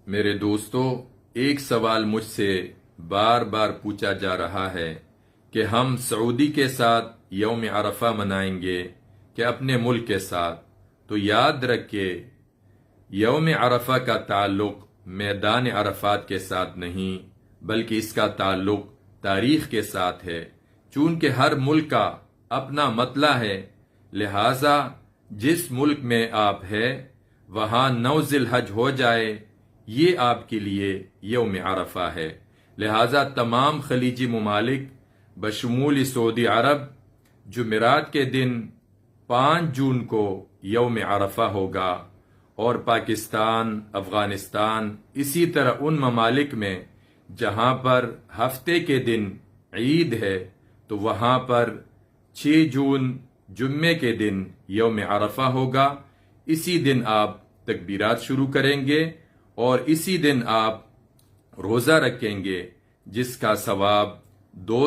میرے دوستو، ایک سوال مجھ سے بار بار پوچھا جا رہا ہے کہ ہم سعودی کے ساتھ یوم عرفہ منائیں گے کہ اپنے ملک کے ساتھ؟ تو یاد رکھے، یوم عرفہ کا تعلق میدان عرفات کے ساتھ نہیں، بلکہ اس کا تعلق تاریخ کے ساتھ ہے۔ چونکہ ہر ملک کا اپنا مطلع ہے، لہٰذا جس ملک میں آپ ہیں وہاں 9 ذی الحج ہو جائے، یہ آپ کے لیے یوم عرفہ ہے۔ لہٰذا تمام خلیجی ممالک بشمول سعودی عرب جمعرات کے دن 5 جون کو یوم عرفہ ہوگا، اور پاکستان، افغانستان، اسی طرح ان ممالک میں جہاں پر ہفتے کے دن عید ہے تو وہاں پر 6 جون جمعے کے دن یوم عرفہ ہوگا۔ اسی دن آپ تکبیرات شروع کریں گے اور اسی دن آپ روزہ رکھیں گے، جس کا ثواب 2